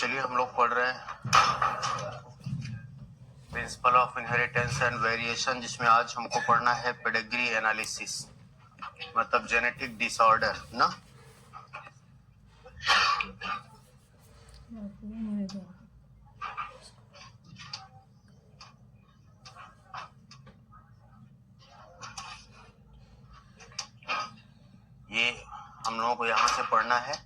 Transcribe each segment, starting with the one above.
चलिए हम लोग पढ़ रहे हैं principle of inheritance and variation, जिसमें आज हमको पढ़ना है पेडिग्री एनालिसिस, मतलब जेनेटिक डिसऑर्डर ना। ये हम लोगों को यहां से पढ़ना है।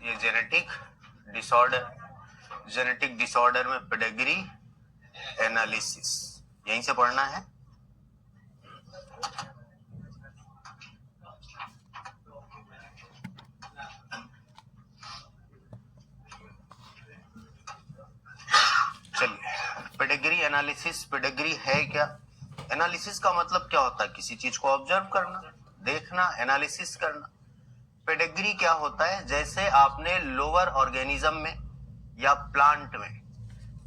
ये जेनेटिक डिसऑर्डर में पेडिग्री एनालिसिस यहीं से पढ़ना है। चलिए, पेडिग्री एनालिसिस, पेडिग्री है क्या? एनालिसिस का मतलब क्या होता है? किसी चीज को ऑब्जर्व करना, देखना, एनालिसिस करना। पेडिग्री क्या होता है? जैसे आपने लोअर ऑर्गेनिज्म में या प्लांट में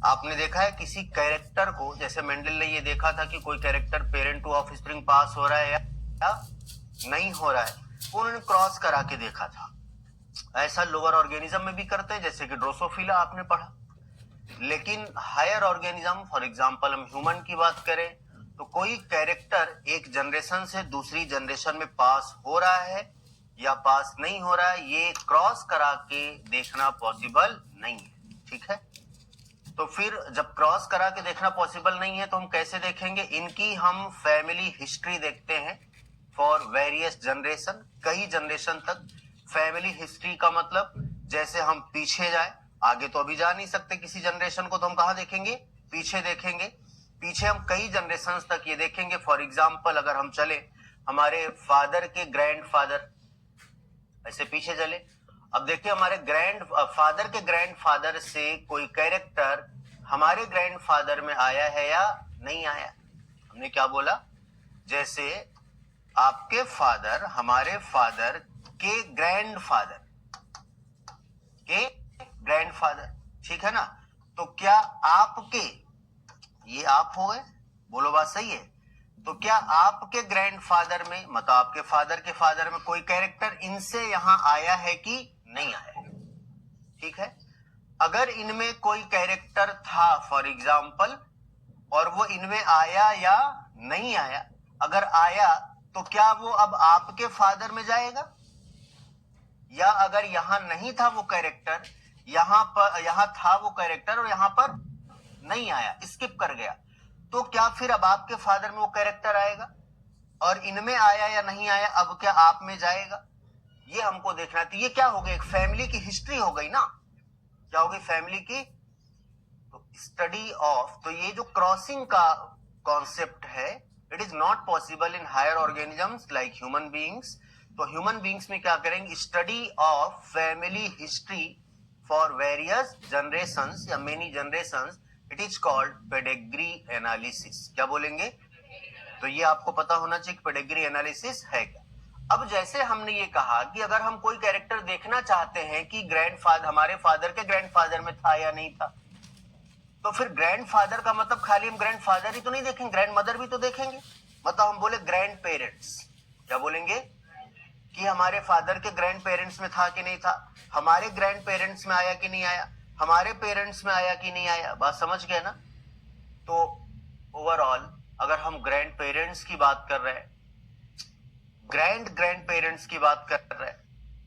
आपने देखा है किसी कैरेक्टर को, जैसे मेंडल ने ये देखा था कि कोई कैरेक्टर पेरेंट टू ऑफस्प्रिंग पास हो रहा है या नहीं हो रहा है, उन्होंने क्रॉस करा के देखा था। ऐसा लोअर ऑर्गेनिज्म में भी करते हैं, जैसे कि ड्रोसोफिला आपने पढ़ा। लेकिन हायर ऑर्गेनिज्म, फॉर एग्जांपल हम ह्यूमन की बात करें तो कोई कैरेक्टर एक जनरेशन से दूसरी जनरेशन में पास हो रहा है या पास नहीं हो रहा है, ये क्रॉस करा के देखना पॉसिबल नहीं है। ठीक है, तो फिर जब क्रॉस करा के देखना पॉसिबल नहीं है तो हम कैसे देखेंगे? इनकी हम फैमिली हिस्ट्री देखते हैं फॉर वेरियस जनरेशन, कई जनरेशन तक। फैमिली हिस्ट्री का मतलब जैसे हम पीछे जाए, आगे तो अभी जा नहीं सकते किसी जनरेशन को, तो हम कहाँ देखेंगे? पीछे देखेंगे। पीछे हम कई जनरेशन तक ये देखेंगे। फॉर एग्जाम्पल अगर हम चले हमारे फादर के ग्रैंडफादर, ऐसे पीछे चले, अब देखिए हमारे ग्रैंडफादर के ग्रैंडफादर से कोई कैरेक्टर हमारे ग्रैंडफादर में आया है या नहीं आया। हमने क्या बोला? जैसे आपके फादर हमारे फादर के ग्रैंडफादर ठीक है ना। तो क्या आपके, ये आप हो गए, बोलो बात सही है, तो क्या आपके ग्रैंडफादर में, मतलब आपके फादर के फादर में कोई कैरेक्टर इनसे यहां आया है कि नहीं आया है? ठीक है, अगर इनमें कोई कैरेक्टर था फॉर एग्जाम्पल और वो इनमें आया या नहीं आया, अगर आया तो क्या वो अब आपके फादर में जाएगा? या अगर यहां नहीं था वो कैरेक्टर, यहां था वो कैरेक्टर और यहां पर नहीं आया, स्किप कर गया, तो क्या फिर अब आपके फादर में वो कैरेक्टर आएगा? और इनमें आया या नहीं आया, अब क्या आप में जाएगा? ये हमको देखना है। तो ये क्या हो गया? एक फैमिली की हिस्ट्री हो गई ना। क्या हो गई? फैमिली की स्टडी ऑफ। तो ये जो क्रॉसिंग का कॉन्सेप्ट है, it is not possible in higher organisms like human beings. तो ह्यूमन बीइंग्स में क्या करेंगे? Study of family history for various generations या many generations, it is called pedigree analysis. क्या बोलेंगे? तो ये आपको पता होना चाहिए कि पेडिग्री एनालिसिस है क्या। अब जैसे हमने ये कहा कि अगर हम कोई कैरेक्टर देखना चाहते हैं कि ग्रैंडफादर हमारे फादर के ग्रैंडफादर में था या नहीं था, तो फिर ग्रैंडफादर का मतलब खाली हम ग्रैंडफादर ही तो नहीं देखेंगे, ग्रैंडमदर भी तो देखेंगे। मतलब हम बोले ग्रैंड पेरेंट्स, क्या बोलेंगे? कि हमारे फादर के ग्रैंड पेरेंट्स में था कि नहीं था, हमारे ग्रैंड पेरेंट्स में आया कि नहीं आया, हमारे पेरेंट्स में आया कि नहीं आया। बात समझ गए ना? तो ओवरऑल अगर हम ग्रैंड पेरेंट्स की बात कर रहे हैं, ग्रैंड पेरेंट्स की बात कर रहे हैं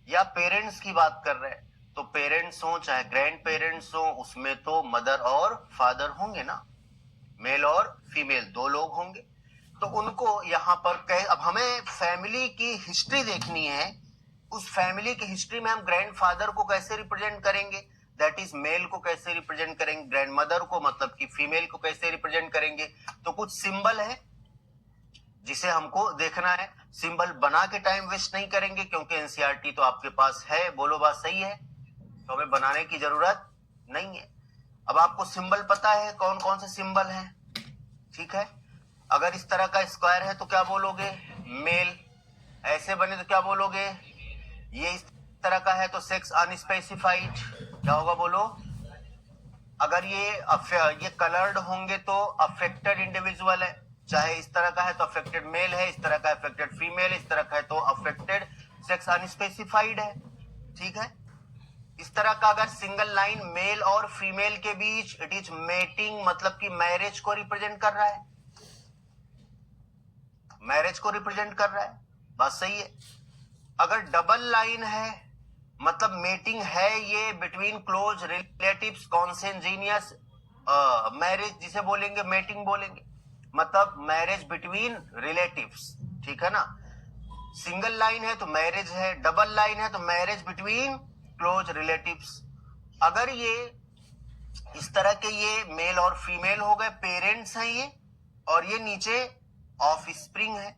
या पेरेंट्स की बात कर रहे हैं, तो पेरेंट्स हो चाहे ग्रैंड पेरेंट्स हो, उसमें तो मदर और फादर होंगे ना, मेल और फीमेल दो लोग होंगे। तो उनको यहाँ पर अब हमें फैमिली की हिस्ट्री देखनी है। उस फैमिली की हिस्ट्री में हम ग्रैंडफादर को कैसे रिप्रेजेंट करेंगे, दैट इज मेल को कैसे रिप्रेजेंट करेंगे, ग्रैंडमदर को मतलब कि फीमेल को कैसे रिप्रेजेंट करेंगे। तो कुछ सिंबल है जिसे हमको देखना है। सिंबल बना के टाइम वेस्ट नहीं करेंगे क्योंकि एनसीईआरटी तो आपके पास है, बोलो बात सही है, तो हमें बनाने की जरूरत नहीं है। अब आपको सिंबल पता है कौन कौन से सिंबल हैं, ठीक है। अगर इस तरह का स्क्वायर है तो क्या बोलोगे? मेल। ऐसे बने तो क्या बोलोगे? ये इस तरह का है तो सेक्स अनस्पेसिफाइड। क्या होगा बोलो? अगर ये कलर्ड होंगे तो अफेक्टेड इंडिविजुअल है, चाहे इस तरह का है तो अफेक्टेड मेल है, इस तरह का अफेक्टेड फीमेल, इस तरह का है तो अफेक्टेड सेक्स अनस्पेसिफाइड है। ठीक है, इस तरह का अगर सिंगल लाइन मेल और फीमेल के बीच, इट इज मेटिंग, मतलब कि मैरिज को रिप्रेजेंट कर रहा है, मैरिज को रिप्रेजेंट कर रहा है, बात सही है। अगर डबल लाइन है मतलब मेटिंग है ये बिटवीन क्लोज रिलेटिव्स, कॉन्सेंजीनियस मैरिज जिसे बोलेंगे मेटिंग बोलेंगे, मतलब मैरिज बिटवीन रिलेटिव्स। ठीक है ना, सिंगल लाइन है तो मैरिज है, डबल लाइन है तो मैरिज बिटवीन क्लोज रिलेटिव्स। अगर ये इस तरह के ये मेल और फीमेल हो गए, पेरेंट्स हैं ये, और ये नीचे ऑफ स्प्रिंग है,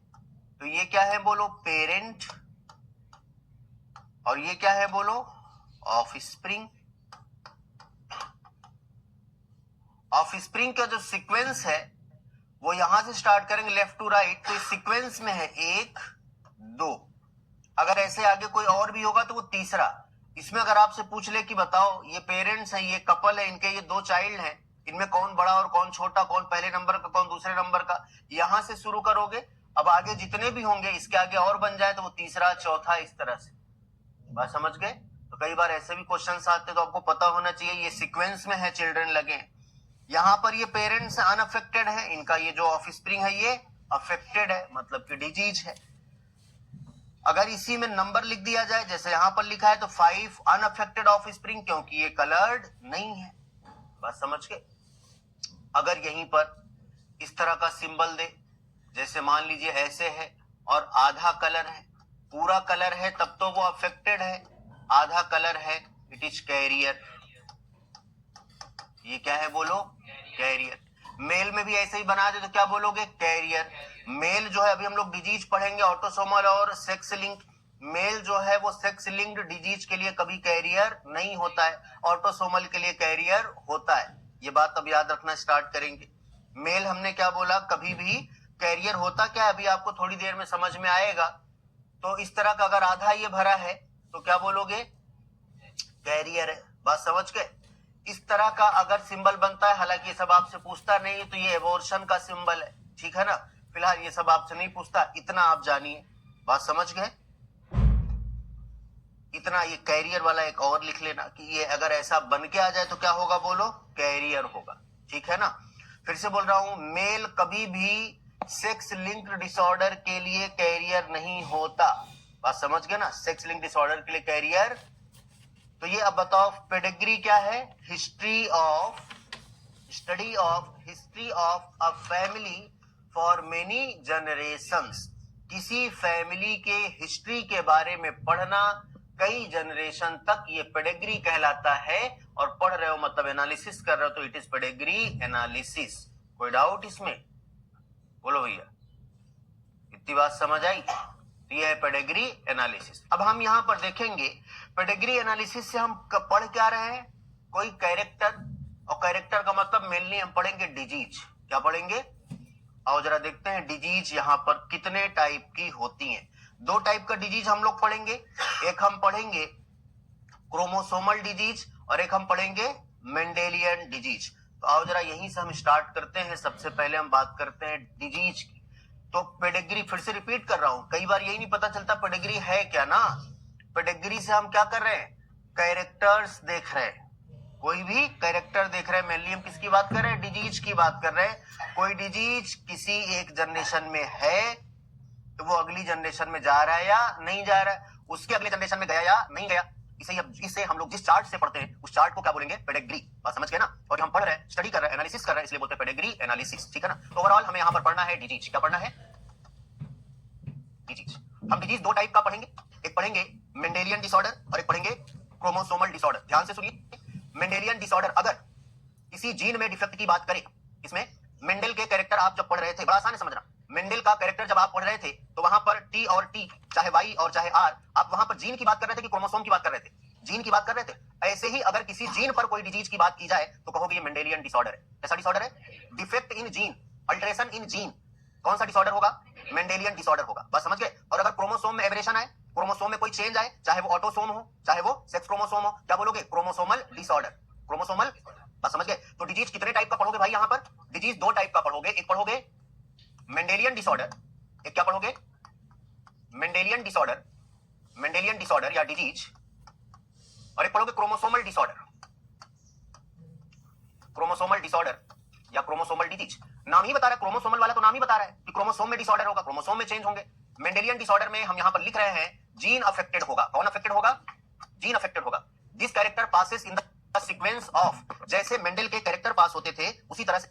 तो ये क्या है बोलो, पेरेंट, और ये क्या है बोलो, ऑफ स्प्रिंग। ऑफ स्प्रिंग का जो सीक्वेंस है वो यहां से स्टार्ट करेंगे लेफ्ट टू राइट, तो इस सीक्वेंस में है 1 2, अगर ऐसे आगे कोई और भी होगा तो वो तीसरा। इसमें अगर आपसे पूछ ले कि बताओ ये पेरेंट्स हैं, ये कपल है, इनके ये 2 चाइल्ड हैं, इनमें कौन बड़ा और कौन छोटा, कौन पहले नंबर का कौन दूसरे नंबर का, यहां से शुरू करोगे, अब आगे जितने भी होंगे इसके आगे और बन जाए तो वो तीसरा चौथा, इस तरह से। बात समझ गए? तो कई बार ऐसे भी क्वेश्चंस आते तो आपको पता होना चाहिए ये सीक्वेंस में है, चिल्ड्रन लगे हैं। यहां पर ये पेरेंट्स अनअफेक्टेड है, इनका ये जो ऑफ स्प्रिंग है ये अफेक्टेड है, मतलब कि डिजीज है। अगर इसी में नंबर लिख दिया जाए जैसे यहां पर लिखा है तो 5 अनअफेक्टेड ऑफ स्प्रिंग, क्योंकि ये कलर्ड नहीं है। बात समझ गए? अगर यहीं पर इस तरह का सिंबल दे, जैसे मान लीजिए ऐसे है और आधा कलर है, पूरा कलर है तब तो वो अफेक्टेड है, आधा कलर है इट इज कैरियर। ये क्या है बोलो, कैरियर। मेल में भी ऐसे ही बना दे तो क्या बोलोगे, कैरियर। मेल जो है अभी हम लोग डिजीज पढ़ेंगे, ऑटोसोमल और सेक्स लिंक। मेल जो है वो सेक्स लिंक्ड डिजीज के लिए कभी कैरियर नहीं होता है, ऑटोसोमल के लिए कैरियर होता है। ये बात अब याद रखना स्टार्ट करेंगे। मेल हमने क्या बोला, कभी भी कैरियर होता क्या है अभी आपको थोड़ी देर में समझ में आएगा। तो इस तरह का अगर आधा ये भरा है तो क्या बोलोगे, कैरियर है। बात समझ गए? इस तरह का अगर सिंबल बनता है, हालांकि ये सब आपसे पूछता नहीं है तो ये एबॉर्शन का सिंबल है, ठीक है ना, फिलहाल ये सब आपसे नहीं पूछता, इतना आप जानिए। बात समझ गए? इतना ये कैरियर वाला एक और लिख लेना कि ये अगर ऐसा बन के आ जाए तो क्या होगा बोलो, कैरियर होगा। ठीक है ना, फिर से बोल रहा हूं, मेल कभी भी सेक्स लिंक्ड डिसऑर्डर के लिए कैरियर नहीं होता। बात समझ गए ना, सेक्स लिंक्ड डिसऑर्डर के लिए कैरियर। तो ये अब बताओ पेडिग्री क्या है, history of, study of history of a family for many generations. किसी फैमिली के हिस्ट्री के बारे में पढ़ना कई जनरेशन तक, ये पेडिग्री कहलाता है। और पढ़ रहे हो मतलब एनालिसिस कर रहे हो तो इट इज पेडिग्री एनालिसिस। कोई डाउट इसमें? बोलो भैया, इतनी बात समझ आई? ये है पेडिग्री एनालिसिस। अब हम यहां पर देखेंगे पेडिग्री एनालिसिस से हम पढ़ क्या रहे हैं, कोई कैरेक्टर, और कैरेक्टर का मतलब मेनली हम पढ़ेंगे डिजीज। क्या पढ़ेंगे? आओ जरा देखते हैं डिजीज यहां पर कितने टाइप की होती हैं। 2 टाइप का डिजीज हम लोग पढ़ेंगे, एक हम पढ़ेंगे क्रोमोसोमल डिजीज और एक हम पढ़ेंगे मेंडेलियन डिजीज। तो आओ जरा यहीं से हम स्टार्ट करते हैं। सबसे पहले हम बात करते हैं डिजीज की। तो पेडिग्री, फिर से रिपीट कर रहा हूं, कई बार यही नहीं पता चलता पेडिग्री है क्या ना। पेडिग्री से हम क्या कर रहे हैं, कैरेक्टर्स देख रहे हैं, कोई भी कैरेक्टर देख रहे हैं। मेनली हम किसकी बात कर रहे हैं, डिजीज की बात कर रहे हैं। कोई डिजीज किसी एक जनरेशन में है तो वो अगली जनरेशन में जा रहा है या नहीं जा रहा है, उसके अगले जनरेशन में गया या नहीं गया। इसे हम लोग जिस चार्ट से पढ़ते हैं उस चार्ट को क्या बोलेंगे, पेडिग्री। बात समझ गए ना। और हम पढ़ रहे हैं, स्टडी कर रहे हैं, एनालिसिस कर रहे हैं, इसलिए बोलते हैं पेडिग्री एनालिसिस। ठीक है ना। तो ओवरऑल हमें यहां पर पढ़ना है डिजीज। क्या पढ़ना है, डिजीज। हम डिजीज 2 टाइप का पढ़ेंगे, एक पढ़ेंगे मेंडेलियन डिसऑर्डर और एक पढ़ेंगे क्रोमोसोमल डिसऑर्डर। ध्यान से सुनिए, मेंडेलियन डिसऑर्डर अगर किसी जीन में डिफेक्ट की बात करें, इसमें मेंडल के कैरेक्टर आप जब पढ़ रहे थे, बड़ा आसान है समझना, मेंडल का कैरेक्टर जब आप पढ़ रहे थे तो वहां पर टी और टी, चाहे वाई और चाहे आर, आप वहां पर जीन की बात कर रहे थे कि क्रोमोसोम की बात कर रहे थे, जीन की बात कर रहे थे। ऐसे ही अगर किसी जीन पर कोई डिजीज की बात की जाए तो कहोगे ये मेंडेलियन डिसऑर्डर है। कैसा डिसऑर्डर है, defect in gene, alteration in gene. कौन सा डिसऑर्डर होगा, मेंडेलियन डिसऑर्डर होगा। बस समझ गए। और अगर क्रोमोसोम में एबरेशन आए, क्रोमोसोम में कोई चेंज आए, चाहे वो ऑटोसोम हो चाहे वो सेक्स क्रोमोसोम हो, क्या बोलोगे, क्रोमोसोमल डिसऑर्डर, क्रोमोसोमल। बस समझ गए। तो डिजीज कितने टाइप का पढ़ोगे भाई, यहां पर डिजीज 2 टाइप का पढ़ोगे, एक पढ़ोगे मेंडेलियन डिसऑर्डर, एक क्या पढ़ोगे, मेंडेलियन डिसऑर्डर या डिजीज, और एक पढ़ोगे क्रोमोसोमल डिसऑर्डर या क्रोमोसोमल डिजीज। नाम ही बता रहा है, क्रोमोसोमल वाला तो नाम ही बता रहा है कि क्रोमोसोम में डिसऑर्डर होगा, क्रोमोसोम में चेंज होंगे। मेंडेलियन डिसऑर्डर में हम यहां पर लिख रहे हैं जीन अफेक्टेड होगा। कौन अफेक्टेड होगा? जीन अफेक्टेड होगा। This character passes in the sequence of, जैसे मेंडल के कैरेक्टर पास होते थे उसी तरह से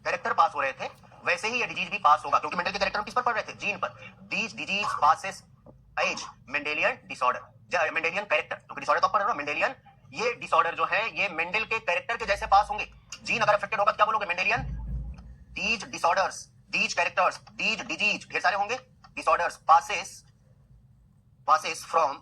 कैरेक्टर पास हो रहे थे, वैसे ही ये डिजीज भी पास होगा, क्योंकि मेंडल के कैरेक्टर किस पर पढ़ रहे थे? जीन पर। This disease passes as Mendelian disorder, Mendelian character, क्योंकि डिसऑर्डर तो पढ़ रहे हो मेंडेलियन, ये डिसऑर्डर जो है ये मेंडल के कैरेक्टर के जैसे पास होंगे। जीन अगर अफेक्टेड होगा तो क्या बोलोगे? Mendelian. These disorders, these characters, these disease ढेर सारे होंगे, डिसऑर्डर्स पासेस फ्रॉम,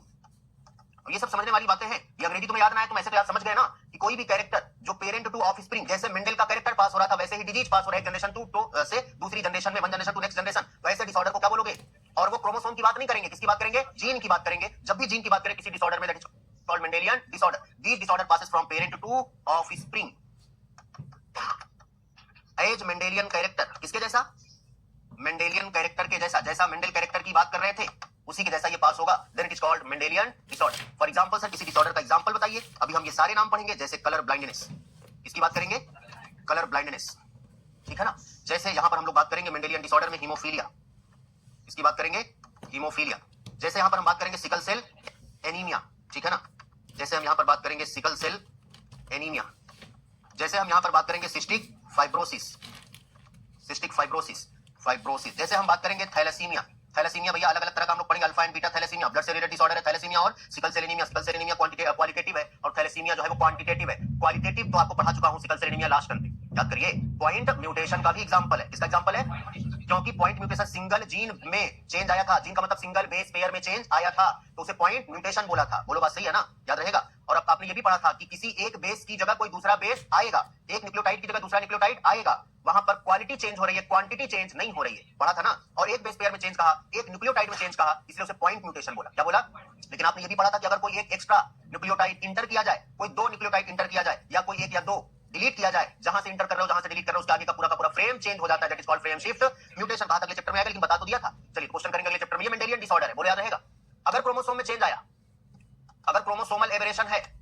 ये सब समझने वाली बातें हैं। ये अंग्रेजी तुम्हें याद ना है तुम ऐसे तो याद समझ गए ना कि कोई भी कैरेक्टर जो पेरेंट टू ऑफस्प्रिंग, जैसे मेंडल का कैरेक्टर पास हो रहा था वैसे ही डिजीज पास हो रहा है, जनरेशन टू से दूसरी जनरेशन में, one generation to next generation, वैसे डिसऑर्डर को क्या बोलोगे? और वो क्रोमोसोम की बात नहीं करेंगे, किसकी बात करेंगे? जीन की बात करेंगे। जब भी जीन की बात करें किसी डिसऑर्डर में, that is called Mendelian disorder. This disorder passes from parent to offspring as Mendelian character, किसके जैसा? मेंडेलियन कैरेक्टर के जैसा, जैसा मेंडल कैरेक्टर की बात कर रहे थे उसी के जैसा ये पास होगा, then it is called Mendelian disorder. For example sir, किसी डिसऑर्डर का एग्जांपल बताइए। अभी हम ये सारे नाम पढ़ेंगे, जैसे कलर ब्लाइंडनेस, किसकी बात करेंगे? कलर ब्लाइंडनेस, ठीक है ना। जैसे यहां पर हम लोग बात करेंगे मेंडेलियन डिसऑर्डर में हीमोफीलिया, किसकी बात करेंगे? हीमोफीलिया। जैसे यहां पर हम बात करेंगे सिकल सेल एनीमिया, ठीक है ना। जैसे हम यहां पर बात करेंगे सिकल सेल एनीमिया। जैसे हम यहां पर बात करेंगे सिस्टिक फाइब्रोसिस, जैसे हम बात करेंगे थैलेसीमिया। थैलेसीमिया भैया अलग अलग तरह का हम लोग पढ़ेंगे, alpha and beta thalassemia, blood से रिलेटेड डिसऑर्डर है थैलेसीमिया, और सिकल सेल एनीमिया क्वालिटेटिव है और थैलेसीमिया जो है वो क्वांटिटेटिव है। क्वालिटेटिव तो आपको पढ़ा चुका हूं, sickle cell anaemia last term पे याद करिए। पॉइंट म्यूटेशन का भी एग्जांपल है, इसका एग्जांपल है, क्योंकि पॉइंट म्यूटेशन सिंगल जीन में चेंज आया था, जीन का मतलब सिंगल बेस पेयर में चेंज आया था, तो उसे पॉइंट म्यूटेशन बोला था। बोलो बात सही है ना, याद रहेगा। और अब आपने ये भी पढ़ा था कि किसी एक बेस की जगह कोई दूसरा बेस आएगा, एक न्यूक्लियोटाइड की जगह दूसरा न्यूक्लियोटाइड आएगा, वहां पर क्वालिटी चेंज हो रही है, क्वांटिटी चेंज नहीं हो रही है, पढ़ा था ना। और एक बेस पेयर में चेंज कहा, एक न्यूक्लियोटाइड में चेंज कहा, इसलिए उसे पॉइंट म्यूटेशन बोला। क्या बोला? लेकिन आपने ये भी पढ़ा था कि अगर कोई एक एक्स्ट्रा न्यूक्लियोटाइड इंटर किया जाए, कोई दो न्यूक्लियोटाइड इंटर किया जाए, या कोई एक या दो डिलीट किया जाए, जहां से इंटर कर रहे हो जहां से डिलीट कर रहे हो उसके आगे का पूरा फ्रेम चेंज हो जाता है, that is called frame shift mutation. कहा था अगले चैप्टर में आएगा, लेकिन बता तो दिया था। चलिए क्वेश्चन करेंगे अगले चैप्टर में। ये मेंडेलियन डिसऑर्डर है, बोले याद रहेगा। अगर क्रोमोसोम में चेंज आया, अगर क्रोमोसोमल एबरेशन है,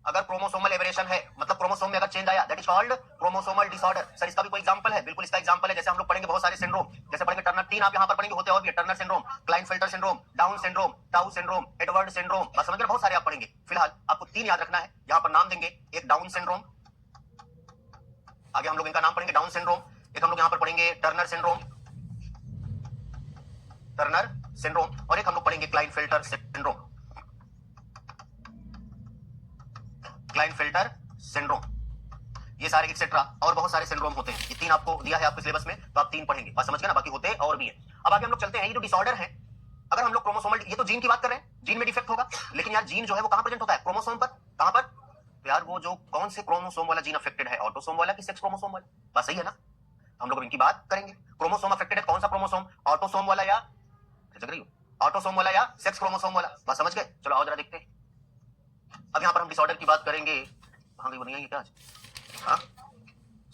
अगर क्रोमोसोमल एबरेशन है मतलब क्रोमोसोम में अगर चेंज आया, that is called chromosomal disorder. Sir इसका भी कोई एग्जांपल है? बिल्कुल इसका एग्जांपल है। जैसे हम लोग पढ़ेंगे बहुत सारे सिंड्रोम, जैसे पढ़ेंगे टर्नर, तीन आप यहां पर पढ़ेंगे, होते और भी Turner syndrome, Klinefelter syndrome, down syndrome, tau syndrome, Edward syndrome, बस समझ रहे, बहुत सारे आप पढ़ेंगे। फिलहाल आपको तीन याद रखना है, यहां पर नाम देंगे, एक डाउन सिंड्रोम, आगे हम लोग इनका नाम पढ़ेंगे डाउन सिंड्रोम, एक हम लोग यहां पर पढ़ेंगे टर्नर सिंड्रोम, और एक हम लोग पढ़ेंगे क्लाइनफेल्टर सिंड्रोम, क्लाइनफेल्टर सिंड्रोम। ये सारे एक्सेट्रा और बहुत सारे सिंड्रोम होते हैं। ये तीन आपको दिया है आपके सिलेबस में, तो आप तीन पढ़ेंगे, बात समझ गए ना। बाकी होते और भी है। अब आगे हम लोग चलते हैं, ये जो डिसऑर्डर है, अगर हम लोग क्रोमोसोमल, ये तो जीन की बात कर रहे हैं, जीन में डिफेक्ट होगा, लेकिन यार जीन जो है वो कहां प्रेजेंट होता है? क्रोमोसोम पर। कहां पर? तो यार वो जो कौन से क्रोमोसोम वाला जीन अफेक्टेड है, ऑटोसोम वाला कि सेक्स क्रोमोसोम वाला? बात सही है ना। हम लोग इनकी बात करेंगे। क्रोमोसोम अफेक्टेड है, कौन सा क्रोमोसोम? ऑटोसोम वाला या ऑटोसोम वाला या सेक्स क्रोमोसोम वाला? बात समझ गए। चलो आओ जरा देखते हैं। अब यहां पर हम डिसऑर्डर की बात करेंगे। कहां गई बनिया ये क्या आज? हाँ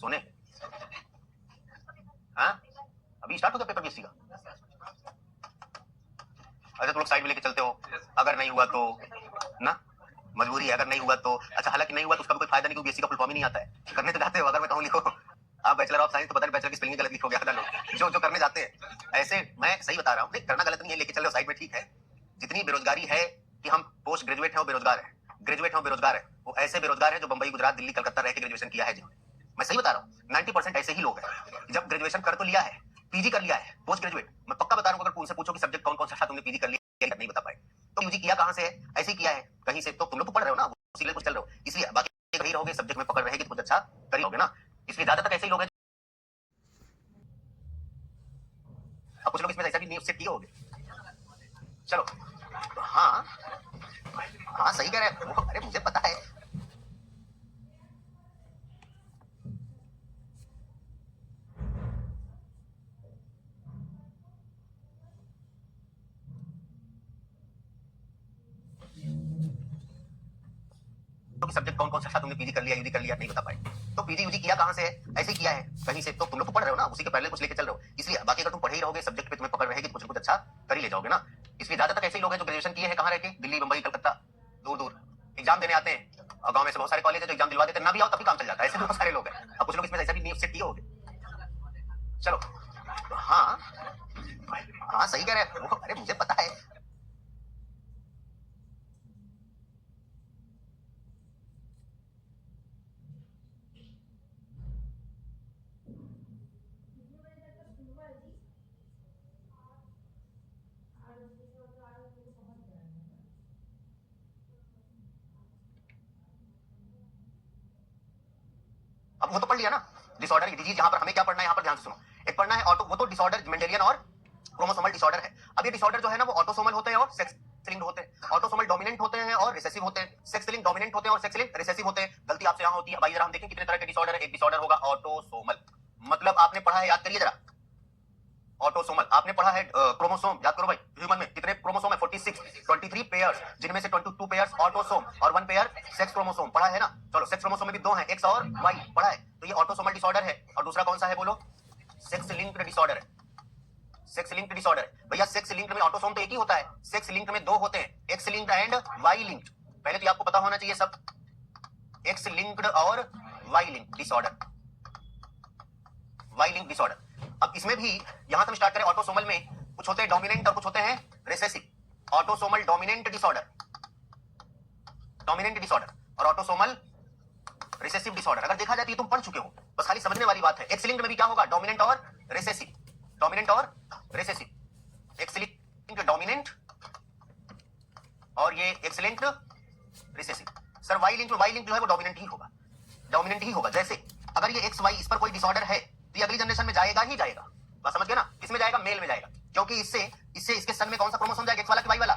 सोने, हाँ अभी स्टार्ट हो गया पेपर बीएससी का। अच्छा तो लोग साइड में लेके चलते हो, अगर नहीं हुआ तो ना, मजबूरी है, अगर नहीं हुआ तो अच्छा, हालांकि नहीं हुआ तो उसका भी कोई फायदा नहीं, क्योंकि बीएससी का फुल फॉर्म ही नहीं आता है। करने तो जाते हो, अगर मैं कहूं लिखो आप बैचलर ऑफ साइंस, तो पता नहीं बैचलर की स्पेलिंग गलत लिखोगे आधा लोग, जो जो करने जाते हैं। ऐसे मैं सही बता रहा हूँ, नहीं करना गलत नहीं है, लेके चल रहे हो साइड में, ठीक है। जितनी बेरोजगारी है कि हम पोस्ट ग्रेजुएट है, बेरोजगार है, ग्रेजुएट है बेरोजगार है, वो ऐसे बेरोजगार है जो बम्बई, गुजरात, दिल्ली, कलकत्ता रह के ग्रेजुएशन किया है जिन्होंने। मैं सही बता रहा हूँ, 90% ऐसे ही लोग हैं। जब ग्रेजुएशन कर तो लिया है, पीजी कर लिया है, पोस्ट ग्रेजुएट, मैं पक्का बता रहा हूँ, अगर उनसे पूछो कि सब्जेक्ट कौन कौन सा तुमने पीजी कर लिया, नहीं बता पाए। तो यूजी किया कहां से है? ऐसे ही किया है कहीं से, तो तुम लोग तो पढ़ रहे हो ना, उसी कुछ चल रहे हो, इसलिए बाकी कहीं रहोगे, सब्जेक्ट में पकड़ रहेगी तो कुछ अच्छा कर ही लोगे ना, इसलिए ज्यादातर ऐसे ही लोग हैं। अब कुछ लोग इसमें ऐसा भी नहीं उससे किए होंगे। चलो हाँ हाँ सही कह रहे हैं, अरे मुझे पता है। कि सब्जेक्ट कौन कौन सा तुमने पीजी कर लिया, यूजी कर लिया, नहीं बता पाए। तो पीजी यूजी किया कहां से है? ऐसे किया है कहीं से, तो तुम लोग तो पढ़ रहे हो ना, उसी के पहले कुछ लेके चल रहे हो, इसलिए। बाकी अगर तुम पढ़े ही रहोगे, सब्जेक्ट पे तुम्हें पकड़ रहेगी, तो कुछ न कुछ अच्छा कर ही ले जाओगे ना। इसलिए ज्यादातर ऐसे ही लोग हैं जो ग्रेजुएशन किए हैं कहां रहते, दिल्ली, मुंबई, कलकत्ता, दूर दूर एग्जाम देने आते हैं, और गांव में से बहुत सारे कॉलेज है जो एग्जाम दिलवा देते हैं, ना भी आओ तभी काम चल जाता है। ऐसे बहुत सारे लोग हैं। अब कुछ लोग इसमें ऐसा भी नीट से किए होंगे। चलो, हाँ हाँ सही कह रहे हैं, अरे मुझे पता है। अब वो तो पढ़ लिया ना, डिसऑर्डर डिजीज। यहाँ पर हमें क्या पढ़ना है, यहाँ पर ध्यान से सुनो। एक पढ़ना है ऑटो, वो तो डिसऑर्डर मेंडेलियन और क्रोमोसोमल डिसऑर्डर है। अब ये डिसऑर्डर जो है ना, वो ऑटोसोमल होते हैं और सेक्स लिंक्ड होते हैं। ऑटोसोमल डोमिनेंट होते हैं और रिसेसिव होते हैं, सेक्स लिंक्ड डोमिनेंट होते हैं और सेक्स लिंक्ड रिसेसिव होते हैं। गलती आपसे यहाँ होती है। भाई जरा हम देखें कितने तरह के डिसऑर्डर है। एक डिसऑर्डर होगा ऑटोसोमल, मतलब आपने पढ़ा है, याद करिए जरा, ऑटोसोमल आपने पढ़ा है। क्रोमोसोम याद करो भाई, ह्यूमन में कितने क्रोमोसोम है? 46, 23 पेयर्स, जिनमें से 22 पेयर्स ऑटोसोम और 1 पेयर सेक्स क्रोमोसोम, पढ़ा है ना। चलो, सेक्स क्रोमोसोम में भी 2 हैं, एक्स और वाई, पढ़ा है। तो ये ऑटोसोमल डिसऑर्डर है। और दूसरा कौन सा है बोलो? सेक्स लिंक्ड डिसऑर्डर है। सेक्स लिंक्ड डिसऑर्डर है भैया। सेक्स लिंक्ड में ऑटोसोम तो एक ही होता है, सेक्स लिंक्ड में 2 होते हैं, X linked and Y linked. पहले तो आपको पता होना चाहिए सब, एक्स लिंक्ड और Y linked disorder, Y linked disorder. अब इसमें भी यहां से हम स्टार्ट करें, ऑटोसोमल में कुछ होते हैं डोमिनेंट और कुछ होते हैं recessive. Autosomal dominant disorder, dominant disorder, और ऑटोसोमल रिसेसिव डिसऑर्डर। अगर देखा जाए तो तुम पढ़ चुके हो, बस खाली समझने वाली बात है। एक्स लिंक्ड में भी क्या होगा? डोमिनेंट और रिसेसिव, डोमिनेंट और रिसेसिव। एक्स लिंक्ड डोमिनेंट और ये X linked recessive. Sir Y linked, Y linked जो है वो डोमिनेंट ही होगा, डोमिनेंट ही होगा। जैसे अगर ये एक्स वाई, इस पर कोई डिसऑर्डर है तो ये अगली जनरेशन में जाएगा ही जाएगा। बात समझ गए ना? किसमें जाएगा? मेल में जाएगा, क्योंकि इससे इसके सन में कौन सा क्रोमोसोम जाएगा? एक्स वाला कि वाई वाला?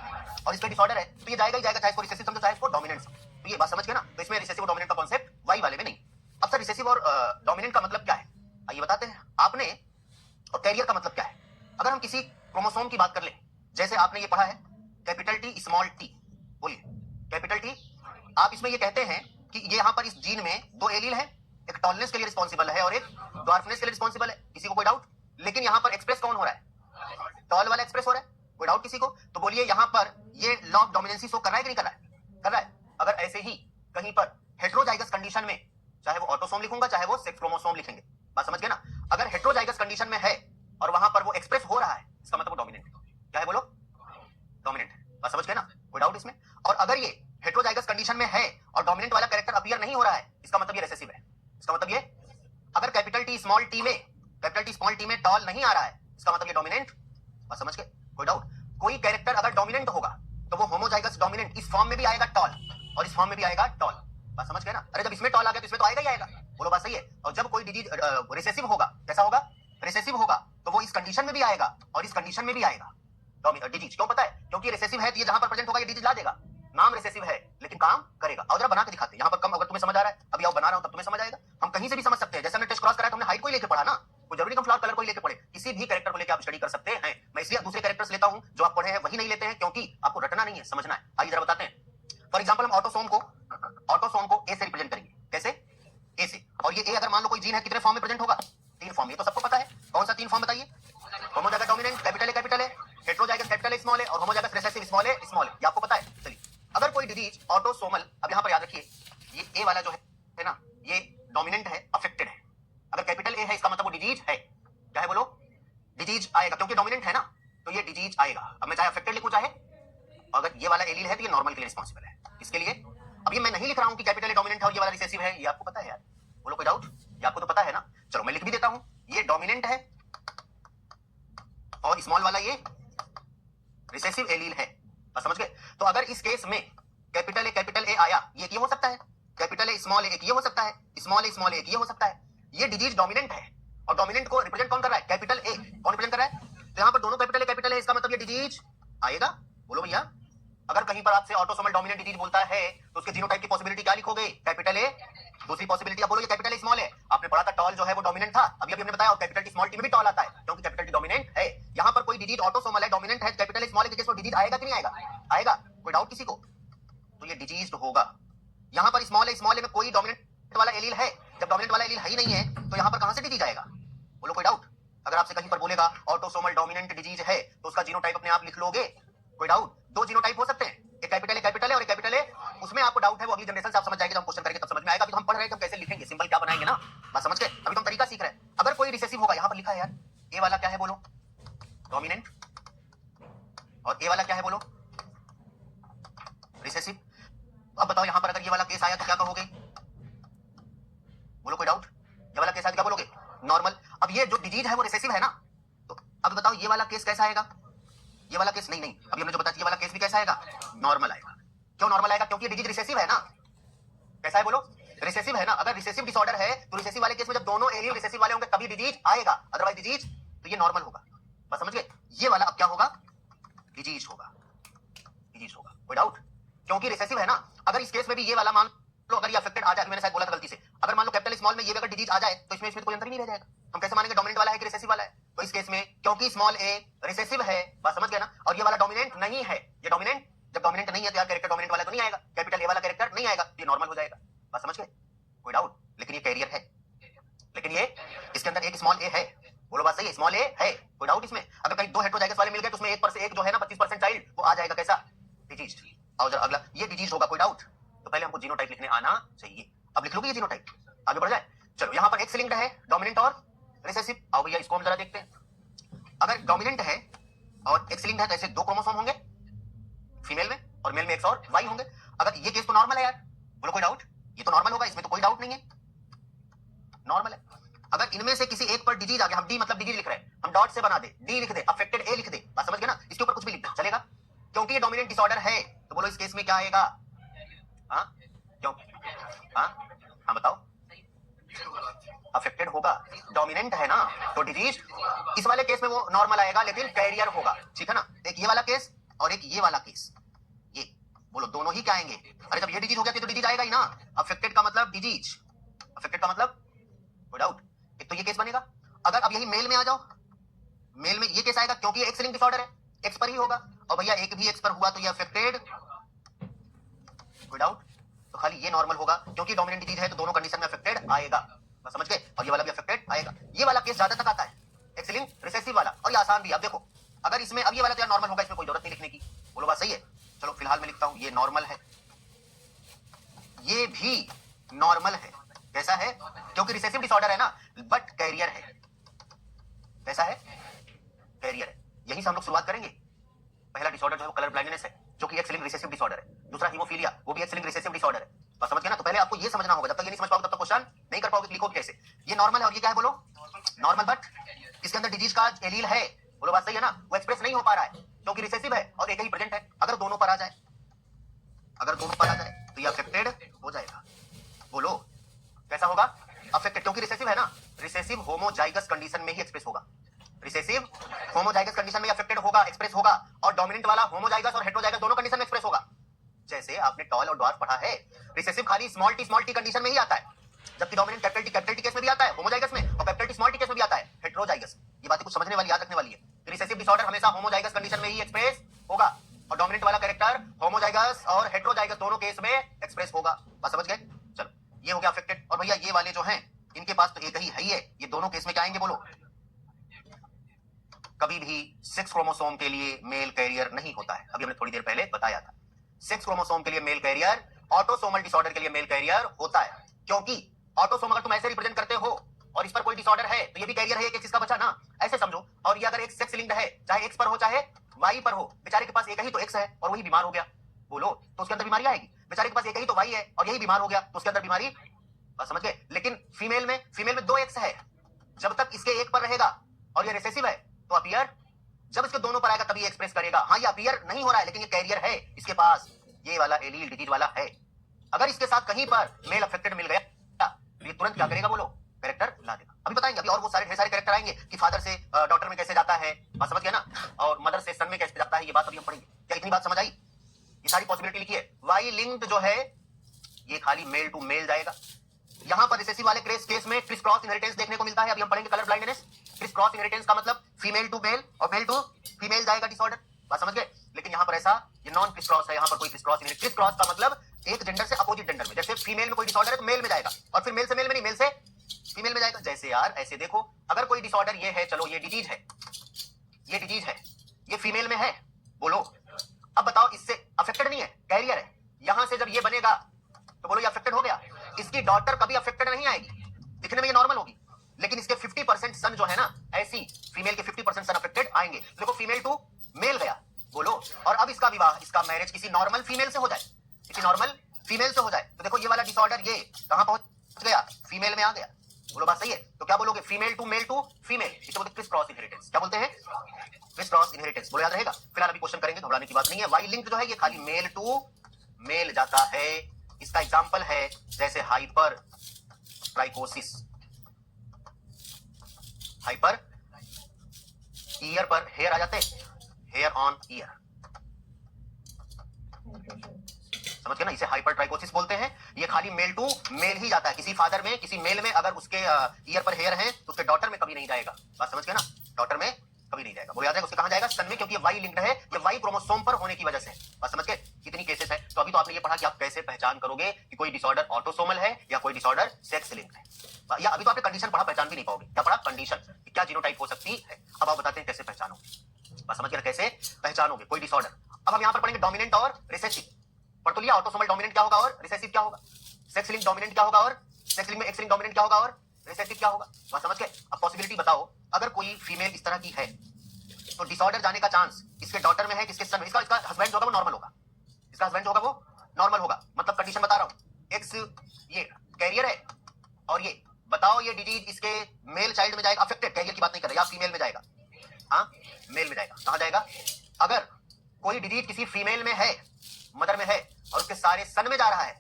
और इसका डिसऑर्डर है तो ये जाएगा ही जाएगा, चाहे इसको रिसेसिव समझो चाहे इसको डोमिनेंट समझो। तो ये बात समझ गए ना? तो इसमें रिसेसिव और डोमिनेंट का कॉन्सेप्ट वाई वाले में नहीं। अब सर रिसेसिव और डोमिनेंट का मतलब क्या है, आइए बताते हैं आपने। और कैरियर का मतलब क्या है? अगर हम किसी क्रोमोसोम की बात कर ले, जैसे आपने ये पढ़ा है कैपिटल टी स्मॉल टी, बोलिए कैपिटल टी। आप इसमें ये कहते हैं कि ये यहाँ पर इस जीन में 2 एलील है, एक टॉलनेस के लिए रिस्पॉन्सिबल है और एक ड्वार्फनेस के लिए रिस्पॉन्सिबल है। किसी को कोई डाउट? लेकिन यहाँ पर एक्सप्रेस कौन हो रहा है? टॉल वाला एक्सप्रेस हो रहा है। कोई डाउट किसी को? तो बोलिए यहाँ पर ये लॉ ऑफ डोमिनेंसी शो कर रहा है कि नहीं कर रहा है? कर रहा है। अगर ऐसे ही कहीं पर हेटेरोजाइगस कंडीशन में, चाहे वो ऑटोसोम लिखूंगा चाहे वो सेक्स क्रोमोसोम लिखेंगे, बात समझ गए ना? अगर हेटेरोजाइगस कंडीशन में है और वहां पर वो एक्सप्रेस हो रहा है, इसका मतलब वो डोमिनेंट है। क्या है बोलो? डोमिनेंट है। बात समझ गए ना? कोई डाउट इसमें? और अगर ये हेटेरोजाइगस कंडीशन में है और डोमिनेंट वाला कैरेक्टर अपीयर नहीं हो रहा है, इसका मतलब ये रिसेसिव है। इसका मतलब ये, अगर कैपिटल टी स्मॉल टी में टॉल नहीं आ रहा है, इसका मतलब ये डोमिनेंट। बात समझ गए? कोई डाउट? कोई कैरेक्टर अगर डोमिनेंट होगा तो वो होमोजाइगस डोमिनेंट, इस फॉर्म में भी आएगा टॉल और इस फॉर्म में भी आएगा टॉल। बात समझ गए ना? अरे जब इसमें टॉल आ गया तो इसमें तो आएगा ही आएगा। बोलो बात सही है? और जब कोई डिजीज रिसेसिव होगा, कैसा होगा? रिसेसिव होगा, तो वो इस कंडीशन में भी आएगा और इस कंडीशन में भी आएगा डिजीज। क्यों पता है? क्योंकि रिसेसिव है तो ये जहां पर प्रेजेंट होगा ये डिजीज ला देगा। नाम रिसेसिव है लेकिन काम करेगा। और जरा बना के दिखाते हैं यहाँ पर कम, अगर तुम्हें समझ आ रहा है, अभी आओ बना रहा हूं तब तुम्हें समझ आएगा। हम कहीं से भी समझ सकते हैं। जैसे हमने टेस्ट क्रॉस कराया तो हमने हाइट को ही लेके पढ़ा ना, कोई जरूरी हम फ्लावर कलर को ही लेके पढ़े, किसी भी कैरेक्टर को लेके आप स्टडी कर सकते हैं। मैं इसलिए दूसरे कैरेक्टर्स लेता हूं, जो आप पढ़े हैं वही नहीं लेते हैं, क्योंकि आपको रटना नहीं है, समझना है। आइए जरा बताते हैं। फॉर एग्जाम्पल हम ऑटोसोम को ए से रिप्रेजेंट करेंगे। कैसे? ए से। और ये ए अगर मान लो कोई जीन है, कितने फॉर्म में प्रेजेंट होगा? 3 फॉर्म। ये तो सबको पता है। कौन सा 3 फॉर्म बताइए? Homozygous dominant capital A, heterozygous capital A small a, और होमोजाइगस रिसेसिव स्मॉल ए। ये आपको पता है। चलिए, अगर कोई डिजीज ऑटोसोमल, अब यहां पर याद रखिए ये ए वाला जो है ना, ये डोमिनेंट है, अफेक्टेड है। अगर कैपिटल ए है इसका मतलब वो डिजीज है। क्या है बोलो? डिजीज आएगा, क्योंकि डोमिनेंट है ना, तो ये डिजीज आएगा। अब मैं चाहे अफेक्टेड लिखूं चाहे, अगर ये वाला एलील है तो ये नॉर्मल के लिए रिस्पॉन्सिबल है। इसके लिए अब ये मैं नहीं लिख रहा हूं कि कैपिटल ए डोमिनेंट है और ये वाला रिसेसिव है। ये आपको पता है यार? बोलो कोई डाउट? ये आपको तो पता है ना? चलो मैं लिख भी देता हूं, ये डोमिनेंट है और स्मॉल वाला ये रिसेसिव एलील है। समझ गए? तो अगर इस केस में कैपिटल ए आया, ये हो सकता है। कैपिटल ए स्मॉल ए, ये हो सकता है। स्मॉल ए, ये हो सकता है। ये डिजीज डोमिनेंट है और डोमिनेंट को रिप्रेजेंट कौन कर रहा है? Capital A. कौन रिप्रेजेंट कर रहा है? तो यहां पर दोनों कैपिटल ए, इसका मतलब ये डिजीज आएगा। बोलो भैया, अगर कहीं पर आपसे ऑटोसोमल डोमिनेंट डिजीज बोलता है तो उसके जीनोटाइप की पॉसिबिलिटी क्या लिखोगे? Capital A. दूसरी पॉसिबिलिटी आप बोलो ये कैपिटल ए स्मॉल है। आपने पढ़ा था टॉल जो है वो डोमिनेंट था, अभी हमने बताया, और कैपिटल टी स्मॉल टी में भी टॉल आता है, क्योंकि कैपिटल टी डोमिनेंट है। यहां पर कोई डिजीज ऑटोसोमल है, डोमिनेंट है, कैपिटल ए स्मॉल के केस में डिजीज आएगा कि नहीं आएगा? आएगा। कोई डाउट किसी को? तो ये डिजीज्ड होगा। यहां पर स्मॉल में कोई डोमिनेंट वाला एलील है? जब डोमिनेंट वाला एलील है ही नहीं है तो यहाँ पर कहां से डिजीज आएगा? बोलो कोई डाउट? अगर आपसे कहीं पर बोलेगा ऑटोसोमल डोमिनेंट डिजीज है तो उसका जीनोटाइप अपने आप लिख लोगे? कोई डाउट? दो जीनोटाइप हो सकते हैं, एक कैपिटल है और एक कैपिटल है। उसमें आपको डाउट है वो अगली जनरेशन से आप समझ जाएंगे, जब हम क्वेश्चन करेंगे तब समझ में आएगा। अभी तो हम पढ़ रहे हैं कि हम कैसे लिखेंगे, सिंबल क्या बनाएंगे ना, बात समझ गए? अभी तो हम तरीका सीख रहे हैं। अगर कोई रिसेसिव होगा, यहाँ पर लिखा है यार, ए वाला क्या है बोलो? डोमिनेंट। और ए वाला क्या है बोलो? रिसेसिव। अब बताओ यहाँ पर अगर ये वाला केस आया तो क्या कहोगे? बोलो कोई डाउट? ये वाला केस आया तो क्या बोलोगे? नॉर्मल। अब ये जो डिजीज है वो रिसेसिव है ना, तो अब बताओ ये वाला केस कैसा आएगा? ये वाला केस नहीं, अभी हमने जो बताया ये वाला केस भी कैसा आएगा? नॉर्मल आएगा। क्यों नॉर्मल आएगा? क्योंकि ये डिजीज रिसेसिव है ना। कैसा है बोलो? रिसेसिव है ना। अगर रिसेसिव डिसऑर्डर है तो रिसेसिव वाले केस में जब दोनों एलील रिसेसिव वाले होंगे तभी डिजीज आएगा, अदरवाइज डिजीज तो ये नॉर्मल होगा। बस समझ गए? ये वाला अब क्या होगा? डिजीज होगा, डिजीज होगा। कोई डाउट? क्योंकि रिसेसिव है ना। अगर इस केस में भी ये वाला मान लो अगर ये अफेक्टेड आ जाए, मैंने शायद बोला था गलती से, अगर मान लो कैपिटल स्मॉल में ये अगर डिजीज आ जाए तो इसमें कोई अंतर ही नहीं रह जाएगा। हम कैसे मानेंगे डोमिनेंट वाला है कि रिसेसिव वाला है? तो इस केस में क्योंकि स्मॉल ए रिसेसिव है, बात समझ गए ना, और ये वाला डोमिनेंट नहीं है, ये डोमिनेंट जब डोमिनेंट नहीं है तो यार कैरेक्टर डोमिनेंट वाला तो नहीं आएगा, कैपिटल ए वाला कैरेक्टर नहीं आएगा, ये नॉर्मल हो जाएगा। बात समझ गए? कोई डाउट? लेकिन ये कैरियर है, लेकिन ये इसके अंदर एक स्मॉल ए है। बोलो बात सही है? स्मॉल ए है। कोई डाउट इसमें? अगर कहीं दो हेटेरोजाइगस वाले मिल गए तो उसमें एक जो है ना 25% चाइल्ड वो आ जाएगा, कैसा? डिजीज। और जरा अगला ये डिजीज होगा। कोई डाउट? तो पहले हमको जीनोटाइप लिखने आना चाहिए। अब लिख लोगे ये जीनोटाइप? आगे बढ़ जाए? चलो यहाँ पर एक्स लिंक्ड है, डोमिनेंट और रिसेसिव। आओ भैया इसको हम जरा देखते हैं। अगर डोमिनेंट है और एक्स लिंक्ड है तो ऐसे दो क्रोमोसोम होंगे फीमेल में, और मेल में एक्स और वाई होंगे। अगर ये केस तो नॉर्मल है यार, बोलो कोई डाउट? ये तो नॉर्मल होगा, इसमें तो कोई डाउट नहीं है, नॉर्मल है। अगर इनमें से किसी एक पर डिजीज आ गया, हम डी मतलब डिजीज लिख रहे हैं, हम डॉट से बना दे, डी लिख दे, अफेक्टेड ए लिख दे, बात समझ गए ना? इसके ऊपर कुछ भी लिख दे चलेगा, क्योंकि ये डोमिनेंट डिसऑर्डर है। तो बोलो इस केस में क्या आएगा? हाँ क्यों? हाँ बताओ? अफेक्टेड होगा, डोमिनेंट है ना, तो डिजीज इस वाले केस में वो नॉर्मल आएगा, लेकिन कैरियर होगा। ठीक है ना? एक ये वाला केस और एक ये वाला केस, ये बोलो दोनों ही क्या आएंगे? अरे जब ये डिजीज हो गया तो डिजीज आएगा ही ना। अफेक्टेड का मतलब डिजीज, अफेक्टेड का मतलब कोई डाउट? एक तो ये केस बनेगा। अगर अब यही मेल में आ जाओ, मेल में ये केस आएगा क्योंकि ये एक्स लिंक्ड डिसऑर्डर है, एक्स पर ही होगा, और भैया एक भी एक्स पर हुआ तो ये अफेक्टेड। कोई डाउट? तो खाली ये नॉर्मल होगा क्योंकि डोमिनेंट डिजीज है तो दोनों कंडीशन में अफेक्टेड आएगा, बस समझ गए? और ये वाला भी अफेक्टेड आएगा। ये वाला केस ज्यादा तक आता है, एक्स लिंक्ड रिसेसिव वाला, और ये आसान भी। अब देखो अगर इसमें अब ये वाला तो यार नॉर्मल होगा, इसमें कोई जरूरत नहीं लिखने की। बोलो बात सही है? चलो फिलहाल मैं लिखता हूं ये नॉर्मल है, ये भी नॉर्मल है। कैसा है? क्योंकि रिसेसिव डिसऑर्डर है ना, बट कैरियर है। कैसा है? कैरियर है। यहीं से हम लोग शुरुआत करेंगे। पहला डिसऑर्डर जो है वो कलर ब्लाइंडनेस है, जो कि एक्स लिंक्ड रिसेसिव डिसऑर्डर है। दूसरा हीमोफीलिया, वो भी एक्स लिंक्ड रिसेसिव डिसऑर्डर है। बस समझ गए ना? तो पहले आपको ये समझना होगा, जब तक ये नहीं समझ पाओगे तब तक क्वेश्चन नहीं कर पाओगे, लिखोगे कैसे? ये नॉर्मल है और ये क्या है बोलो? नॉर्मल, बट इसके अंदर डिजीज का एलील है। बोलो बात सही है ना? वो एक्सप्रेस नहीं हो पा रहा है क्योंकि रिसेसिव है और एक ही प्रेजेंट है। अगर दोनों पर आ जाए, अगर दोनों पर आ जाए तो ये अफेक्टेड हो जाएगा। बोलो कैसा होगा? अफेक्टेड, क्योंकि रिसेसिव है ना। रिसेसिव होमोजाइगस कंडीशन में ही एक्सप्रेस होगा, रिसेसिव होमोजाइगस कंडीशन में अफेक्टेड होगा, एक्सप्रेस होगा, और डोमिनेंट वाला होमोजाइगस और हेटेरोजाइगस दोनों कंडीशन में एक्सप्रेस होगा। जैसे आपने टॉल और ड्वार्फ पढ़ा है, रिसेसिव खाली स्मॉल टी कंडीशन में ही आता है, जबकि डोमिनेंट कैपिटल टी केस में भी आता है, होमोजाइगस में, और capital T small T case में भी आता है, हेटेरोजाइगस। ये बातें कुछ समझने वाली, याद रखने वाली है। रिसेसिव डिसऑर्डर हमेशा होमोजाइगस कंडीशन में ही एक्सप्रेस होगा, और डोमिनेंट वाला कैरेक्टर होमोजाइगस और हेटेरोजाइगस दोनों केस में एक्सप्रेस होगा। बात समझ गए? चलो ये हो गया अफेक्टेड। और भैया ये वाले जो हैं इनके पास तो एक ही है, ये दोनों केस में क्या आएंगे बोलो? कभी भी सेक्स क्रोमोसोम के लिए मेल कैरियर नहीं होता है, अभी हमने थोड़ी देर पहले बताया था। सेक्स क्रोमोसोम के लिए मेल कैरियर, ऑटोसोमल डिसऑर्डर के लिए मेल कैरियर होता है, क्योंकि ऑटोसोम अगर तुम ऐसे रिप्रेजेंट करते हो और इस पर कोई डिसऑर्डर है तो ये भी कैरियर है एक इसका बच्चा ना, ऐसे समझो। और ये अगर एक सेक्स लिंक्ड है, चाहे एक्स पर हो चाहे वाई पर हो, बेचारे के पास एक ही तो एक्स है और वही बीमार हो गया, बोलो तो उसके अंदर बीमारी आएगी। बेचारे के पास एक ही तो वाई है और यही बीमार हो गया तो उसके अंदर बीमारी, बस समझ गए? लेकिन फीमेल में दो एक्स है, जब तक इसके एक पर रहेगा और ये रिसेसिव है तो अपीयर, जब इसके दोनों पर आएगा तभी एक्सप्रेस करेगा। हाँ ये अपीयर नहीं हो रहा है लेकिन ये कैरियर है, इसके पास ये वाला एलील डिजीज वाला है। अगर इसके साथ कहीं पर मेल अफेक्टेड मिल गया तो ये तुरंत क्या करेगा बोलो? कैरेक्टर ला देगा। अभी बताएंगे, अभी और वो सारे ढेर सारे कैरेक्टर आएंगे कि फादर से डॉटर में कैसे जाता है, बात समझ गया ना, और मदर से सन में कैसे जाता है, ये बात अभी हम पढ़ेंगे। क्या इतनी बात समझ आई? ये सारी पॉसिबिलिटी लिखी है। वाई लिंक्ड जो है ये खाली मेल टू मेल जाएगा। यहां पर रिसेसिव वाले केस में क्रिस क्रॉस इनहेरिटेंस देखने को मिलता है, अभी हम पढ़ेंगे colour blindness. Chris cross inheritance का मतलब फीमेल टू मेल और मेल टू फीमेल जाएगा डिसऑर्डर, बात समझ गए? लेकिन यहां पर ऐसा ये नॉन क्रिस क्रॉस है, यहां पर कोई क्रिस क्रॉस का मतलब एक जेंडर से अपोजिट जेंडर में, जैसे फीमेल में कोई डिसऑर्डर है तो मेल में जाएगा, और फिर मेल से मेल में नहीं, मेल से फीमेल में जाएगा। जैसे यार ऐसे देखो, अगर कोई डिसऑर्डर ये है, चलो ये डिजीज है, ये डिजीज है, ये फीमेल में है, बोलो अब बताओ इससे अफेक्टेड नहीं है, कैरियर है, यहां से जब ये बनेगा तो बोलो ये अफेक्टेड हो गया। इसकी डॉटर कभी अफेक्टेड नहीं आएगी, दिखने में ये नॉर्मल होगी, लेकिन इसके 50% सन जो है ना, ऐसी फीमेल के 50% सन अफेक्टेड आएंगे। देखो फीमेल टू मेल गया, बोलो, और अब इसका विवाह, इसका मैरिज किसी नॉर्मल फीमेल से हो जाए, किसी नॉर्मल फीमेल से हो जाए, तो देखो ये वाला डिसऑर्डर ये कहां पहुंच गया, फीमेल में आ गया। बोलो बात सही है? तो क्या बोलोगे, female to male to female, इसे बोलते हैं क्रिस क्रॉस इनहेरिटेंस। क्या बोलते हैं? Criss cross inheritance. बोलो याद रहेगा। फिलहाल अभी क्वेश्चन करेंगे, घबराने की बात नहीं है। वाई लिंक जो है ये खाली मेल टू मेल जाता है। इसका एग्जांपल है जैसे हाइपर ट्राइकोसिस, हाइपर ईयर पर हेयर आ जाते हैं, हेयर ऑन ईयर, समझ गए ना, इसे हाइपर ट्राइकोसिस बोलते हैं। ये खाली मेल टू मेल ही जाता है, किसी फादर में, किसी मेल में अगर उसके ईयर पर हेयर है तो उसके डॉटर में कभी नहीं जाएगा। बात समझ गए ना, डॉटर में कभी नहीं जाएगा। वो याद है उसके कहां जाएगा, सन में, क्योंकि वाई लिंक्ड है, ये वाई क्रोमोसोम पर होने की वजह से। बात समझ गए? कितनी केसेस है। तो अभी तो आपने ये पढ़ा कि आप कैसे पहचान करोगे कि कोई डिसऑर्डर ऑटोसोमल है या कोई डिसऑर्डर सेक्स लिंक्ड है, या अभी तो आपने कंडीशन पढ़ा, पहचान भी नहीं पाओगे। क्या पढ़ा? कंडीशन, क्या जीनोटाइप हो सकती है। अब आप बताते हैं कैसे पहचानोगे। बात समझ गए ना, कैसे पहचानोगे कोई डिसऑर्डर। अब हम यहां पर पढ़ेंगे डोमिनेंट और रिसेसिव। पढ़ तो लिया, ऑटोसोमल डोमिनेंट क्या होगा और रिसेसिव क्या होगा, सेक्स लिंक डोमिनेंट क्या होगा और सेक्स लिंक में एक्स लिंक डोमिनेंट क्या होगा और रिसेसिव क्या होगा। बात समझ गए? अब पॉसिबिलिटी बताओ, अगर कोई फीमेल इस तरह की है तो डिसऑर्डर जाने का चांस इसके डॉटर में है, किसके सन में, इसका हस्बैंड जो होगा वो नॉर्मल होगा, इसका हस्बैंड जो होगा वो नॉर्मल होगा। मतलब कंडीशन बता रहा हूं, एक्स ये कैरियर है, और ये बताओ ये डिजीज इसके मेल चाइल्ड में जाएगा, अफेक्टेड, कैरियर की बात नहीं कर रहा, या फीमेल में जाएगा, हाँ मेल में जाएगा। कहां जाएगा? अगर कोई डिजीज किसी फीमेल में है, मदर में है, और उसके सारे सन में जा रहा है,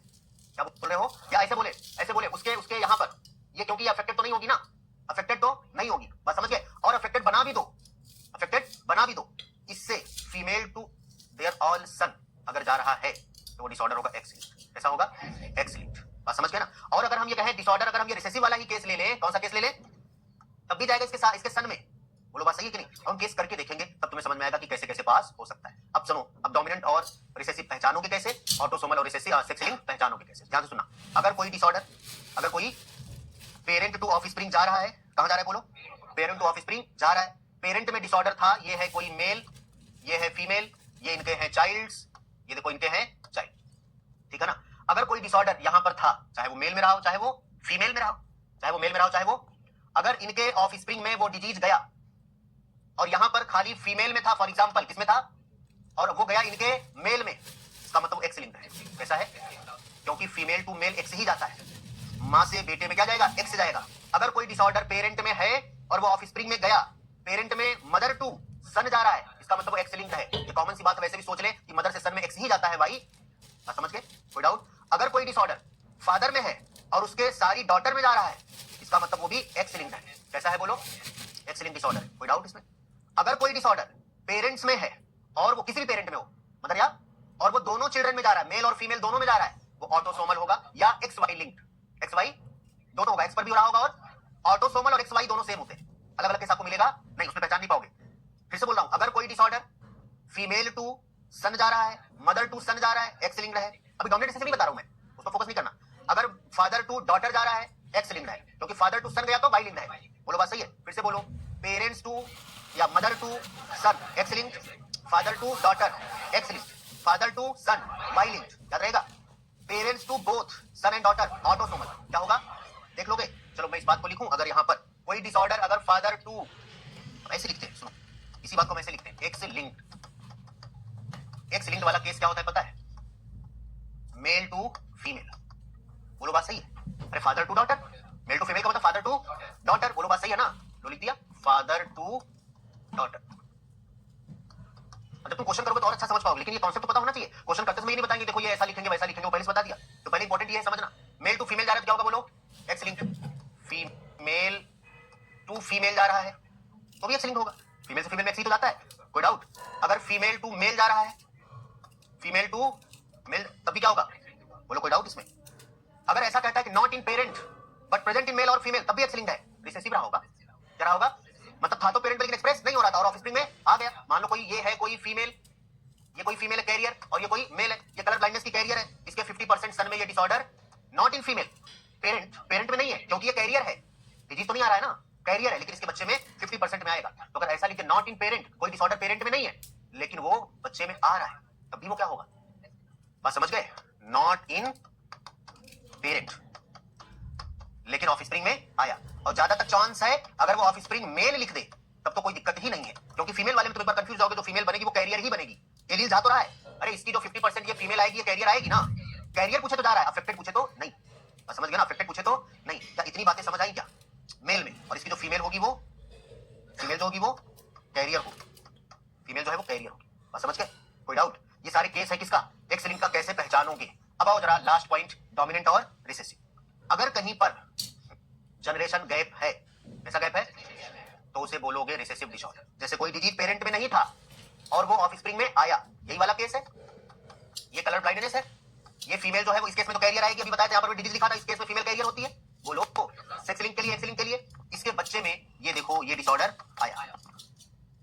क्या बोल रहे हो, या ऐसे बोले, ऐसे बोले उसके यहां पर ये, क्योंकि अफेक्टेड तो नहीं होगी ना, अफेक्टेड तो नहीं होगी। बात समझ गए? और अफेक्टेड बना भी दो, अफेक्टेड बना भी दो, इससे फीमेल टू देयर ऑल सन अगर जा रहा है तो वो डिसऑर्डर होगा एक्स लिंक्ड। कैसा होगा? X linked. बात समझ गए ना। और अगर हम ये कहें डिसऑर्डर, अगर हम ये रिसेसिव वाला ही केस ले लें, कौन सा केस ले लें, तब भी जाएगा इसके साथ, इसके सन में। बोलो बात सही है कि नहीं? हम केस करके देखेंगे तब तुम्हें समझ में आएगा कि कैसे कैसे पास हो सकता है। अब सुनो, अब डोमिनेंट और रिसेसिव पहचानोगे कैसे, ऑटोसोमल और रिसेसिव सेक्स लिंक पहचानोगे कैसे। ध्यान से सुनना, अगर कोई डिसऑर्डर, अगर कोई पेरेंट टू ऑफस्प्रिंग जा रहा है, कहां जा रहा है बोलो, पेरेंट टू ऑफस्प्रिंग जा रहा है, पेरेंट में डिसऑर्डर था, ये है कोई मेल, ये है फीमेल, ये इनके हैं चाइल्ड्स, ये देखो इनके हैं चाइल्ड, ठीक है ना। अगर कोई डिसऑर्डर यहां पर था, चाहे वो मेल में रहा हो, चाहे वो फीमेल में रहा हो, चाहे वो मेल में रहा हो, चाहे वो, अगर इनके ऑफस्प्रिंग में वो डिजीज गया और यहां पर खाली फीमेल में था, फॉर एग्जांपल किसमें था, और वो गया इनके मेल में, इसका मतलब एक्स लिंक्ड है। कैसा है? क्योंकि फीमेल टू मेल एक्स ही जाता है, मां से बेटे में क्या जाएगा, एक्स जाएगा। अगर कोई डिसऑर्डर पेरेंट में है और वो ऑफस्प्रिंग में गया, पेरेंट में मदर टू सन जा रहा है, इसका मतलब वो एक्स लिंक्ड है। ये कॉमन सी बात, वैसे भी सोच ले कि मदर से सन में एक्स ही जाता है भाई। बात समझ गए? कोई डाउट? अगर कोई डिसऑर्डर फादर में है और उसके सारी डॉटर में जा रहा है, इसका मतलब वो भी एक्स लिंक्ड है। कैसा है बोलो? X linked disorder. कोई डाउट इसमें? अगर कोई डिसऑर्डर पेरेंट्स में है और वो किसी भी पेरेंट में हो, मदर या, और वो दोनों चिल्ड्रन में जा रहा है, मेल और फीमेल दोनों में जा रहा है, वो ऑटोसोमल होगा या X Y linked. X Y दोनों होगा, एक्स पर भी हो रहा होगा, और ऑटोसोमल और एक्स वाई दोनों सेम होते हैं। अलग अलग केस आपको मिलेगा नहीं, उसमें पहचान नहीं पाओगे। फिर से बोल रहा हूं, अगर कोई डिसऑर्डर फीमेल टू सन जा रहा है, मदर टू सन जा रहा है, एक्स लिंक्ड है। अभी डोमिनेंट से नहीं बता रहा हूं मैं, उस पर फोकस नहीं करना। अगर फादर टू डॉटर जा रहा है, एक्स लिंक्ड है, क्योंकि फादर टू सन गया तो वाई लिंक्ड है। बोलो बात सही है? फिर से बोलो, पेरेंट्स टू या mother to son X linked, father to daughter X linked, father to son Y linked. याद रहेगा? Parents to both son and daughter autosomal. क्या होगा देख लोगे? चलो मैं इस बात को लिखूं, अगर यहां पर कोई डिसऑर्डर, अगर फादर टू, ऐसे लिखते हैं, सुनो इसी बात को ऐसे लिखते हैं, एक्स लिंक्ड। एक्स लिंक्ड वाला केस क्या होता है पता है? Male to female. बोलो बात सही है? अरे father to daughter, male to female का मतलब फादर टू डॉटर। बोलो बात सही है ना? लो लिख दिया, फादर टू डॉटर। जब तुम क्वेश्चन करोगे तो और अच्छा समझ पाओगे, लेकिन ये कॉन्सेप्ट तो पता होना चाहिए। क्वेश्चन करते समय ये नहीं बताएंगे देखो ये ऐसा लिखेंगे वैसा लिखेंगे, वो पहले से बता दिया। तो पहले इंपॉर्टेंट ये है समझना, मेल टू फीमेल जा रहा है तो क्या होगा बोलो? X linked. Female to female जा रहा है तो भी एक्स लिंक्ड होगा, फीमेल से फीमेल में एक्स ही तो जाता है। कोई डाउट? अगर फीमेल टू मेल जा रहा है, फीमेल टू मेल, तब भी क्या होगा बोलो? कोई डाउट इसमें? अगर ऐसा कहता है कि not in parent but present in male और फीमेल, तब भी एक्स लिंक्ड है, रिसेसिव रहा होगा। क्या रहा होगा? मतलब था तो पेरेंट लेकिन एक्सप्रेस नहीं हो रहा था और ऑफस्प्रिंग में आ गया। मान लो कोई ये है, कोई फीमेल, ये कोई फीमेल है कैरियर, और ये कोई मेल है, ये कलर ब्लाइंडनेस की कैरियर है, इसके 50% सन में ये disorder not in female, parent में नहीं है क्योंकि ये कैरियर है, डिजीज तो नहीं आ रहा है ना, कैरियर है, लेकिन इसके बच्चे में 50% में आएगा। तो अगर ऐसा लिखे नॉट इन पेरेंट, कोई डिसऑर्डर पेरेंट में नहीं है लेकिन वो बच्चे में आ रहा है, तब भी वो क्या होगा? बात समझ गए? नॉट इन पेरेंट लेकिन ऑफस्प्रिंग में आया। और ज्यादा तक चांस है अगर वो ऑफस्प्रिंग मेल लिख दे तब तो कोई दिक्कत ही नहीं है, क्योंकि फीमेल वाले में तुम एक बार कंफ्यूज जाओगे, तो फीमेल बनेगी वो कैरियर ही बनेगी। एलील जा तो रहा है, अरे इसकी जो 50% ये फीमेल आएगी, ये कैरियर आएगी ना, कैरियर पूछे तो जा रहा है, अफेक्टेड पूछे तो नहीं। बस समझ गए ना, अफेक्टेड पूछे तो नहीं। क्या इतनी बातें समझ आई क्या? मेल में, और इसकी जो फीमेल होगी वो, फीमेल जो होगी वो कैरियर होगी, फीमेल जो है वो कैरियर होगी। बस समझ गए? कोई डाउट? ये सारे केस है किसका? एक्स लिंक का। कैसे पहचानोगे? अब आओ जरा लास्ट पॉइंट, डोमिनेंट और रिसेसिव। अगर कहीं पर जनरेशन गैप है, ऐसा गैप है, तो उसे बोलोगे रिसेसिव डिसऑर्डर। जैसे कोई डिजीज पेरेंट में नहीं था और वो ऑफस्प्रिंग में आया, यही वाला केस है, ये कलर ब्लाइंडनेस है, ये फीमेल जो है वो इस केस में तो कैरियर आएगी, अभी बताया था, यहाँ पर डिजीज लिखा था, इस केस में फीमेल कैरियर होती है। बोलो तो सेक्स लिंक के लिए, एक्स लिंक के लिए, इसके बच्चे में ये देखो ये डिसऑर्डर आया।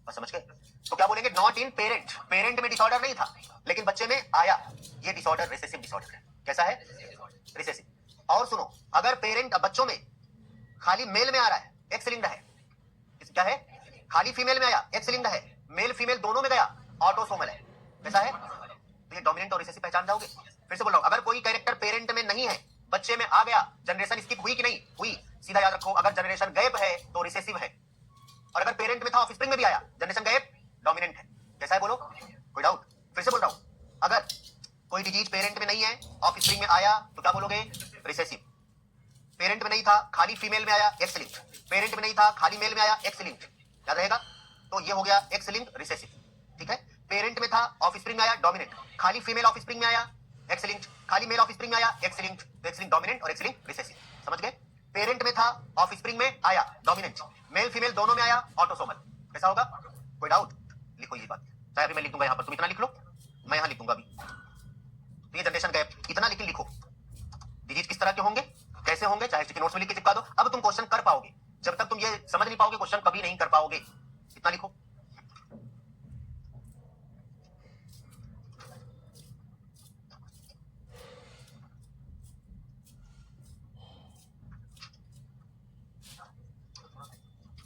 बस समझ गए? तो क्या बोलेंगे? नॉट इन पेरेंट, पेरेंट में डिसऑर्डर नहीं था लेकिन बच्चे में आया, ये डिसऑर्डर रिसेसिव डिसऑर्डर है। कैसा है? रिसेसिव। और सुनो, अगर पेरेंट बच्चों में खाली मेल में आ रहा है, एक्स लिंक्ड है, क्या है? खाली फीमेल में आया, एक्स लिंक्ड है, मेल फीमेल दोनों में गया, ऑटोसोमल है। कैसा है? तो ये डोमिनेंट और रिसेसिव पहचान जाओगे। फिर से बोल रहा हूं, अगर कोई कैरेक्टर पेरेंट में नहीं है, बच्चे में आ गया, जनरेशन स्किप हुई कि नहीं हुई, सीधा याद रखो, अगर जनरेशन गैप है तो रिसेसिव है, और अगर पेरेंट में था ऑफस्प्रिंग में भी आया, जनरेशन गैप, डोमिनेंट है। कैसा है बोलो? कोई डाउट? फिर से बोल रहा हूं, अगर कोई डिजीज पेरेंट में नहीं है, ऑफस्प्रिंग में आया, तो क्या बोलोगे? रिसेसिव। पेरेंट में नहीं था, खाली फीमेल में आया, एक्स लिंक्ड। पेरेंट में नहीं था, खाली मेल में आया, एक्स लिंक्ड। याद रहेगा? तो ये हो गया एक्स लिंक्ड रिसेसिव। ठीक है? पेरेंट में था, ऑफस्प्रिंग में आया, डोमिनेंट। खाली फीमेल ऑफस्प्रिंग में आया, एक्स लिंक्ड। खाली मेल ऑफस्प्रिंग में आया, एक्स लिंक्ड। तो एक्स लिंक्ड डोमिनेंट और एक्स लिंक्ड रिसेसिव। समझ गए? पेरेंट में था, ऑफस्प्रिंग में आया, डोमिनेंट। मेल फीमेल दोनों में आया, ऑटोसोमल। कैसा होगा? कोई डाउट? लिखो ये बात, चाहे अभी मैं लिख दूंगा यहां पर, तुम इतना लिख लो, मैं यहां लिख दूंगा अभी। तो ये जनरेशन गैप इतना लेकिन लिखो, डिजीज किस तरह के होंगे, कैसे होंगे, चाहे स्टिकी नोट्स में लिख के चिपका दो। अब तुम क्वेश्चन कर पाओगे, जब तक तुम ये समझ नहीं पाओगे क्वेश्चन कभी नहीं कर पाओगे। इतना लिखो।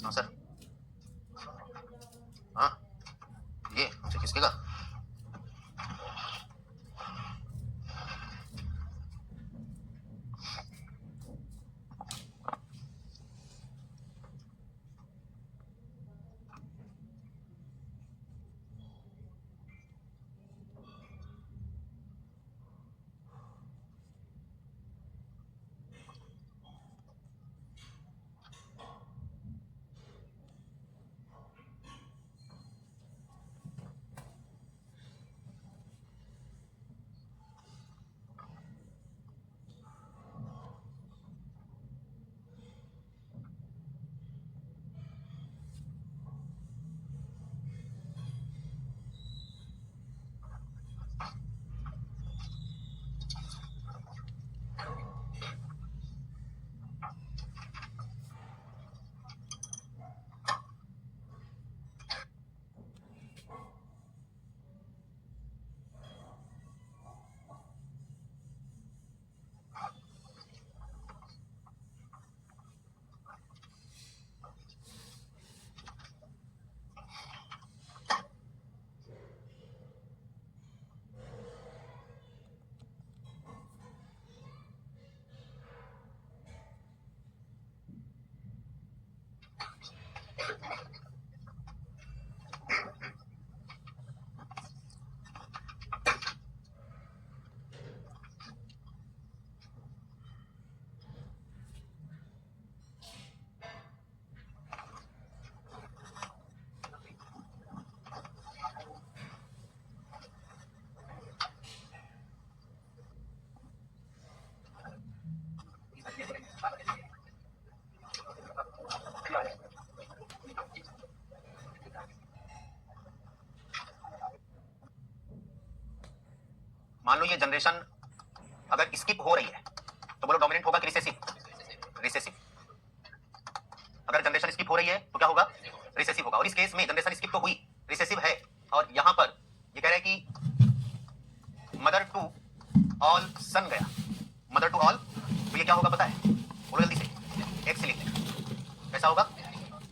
हाँ सर, हाँ ये हमसे किसके का? मान लो ये जनरेशन अगर स्किप हो रही है तो बोलो डोमिनेंट होगा कि रिसेसिव? रिसेसिव। अगर जनरेशन स्किप हो रही है तो क्या होगा? रिसेसिव होगा। और इस केस में जनरेशन स्किप तो हुई, रिसेसिव है, और यहां पर ये कह रहे हैं कि मदर टू ऑल सन गया, मदर टू ऑल कैसा होगा,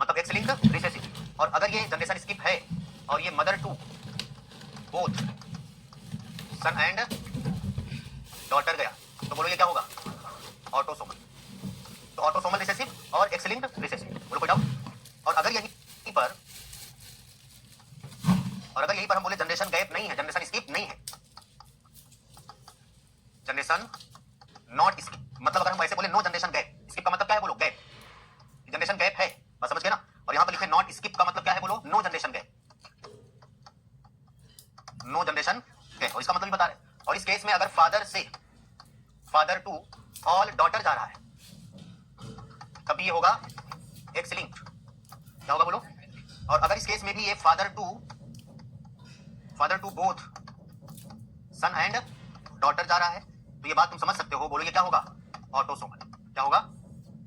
मतलब एक्स लिंक रिसेसिव। और अगर ये जनरेशन स्किप है और ये mother to both son and daughter गया, तो बोलो ये क्या होगा, ऑटोसोमल। तो ऑटोसोमल रिसेसिव और एक्स लिंक्ड रिसेसिव, बोलो कोई डाउट। और अगर यहीं पर हम बोले जनरेशन गैप नहीं है, जनरेशन स्किप नहीं है, जनरेशन नॉट स्किप, मतलब अगर हम ऐसे बोले नो जनरेशन गैप, स्किप का मतलब क्या है बोलो, गैप, जनरेशन गैप है, बस समझ गए ना। और यहां पर लिखे नॉट स्किप का मतलब क्या है बोलो, no generation gap, no generation gap, और इसका मतलब भी बता रहे। और इस केस में अगर फादर से फादर टू ऑल डॉटर जा रहा है, तब ये होगा एक्स लिंक्ड, क्या होगा बोलो। और अगर इस केस में भी ये father to both son and daughter जा रहा है, तो ये बात तुम समझ सकते हो, बोलो ये क्या होगा, ऑटोसोमल, क्या होगा,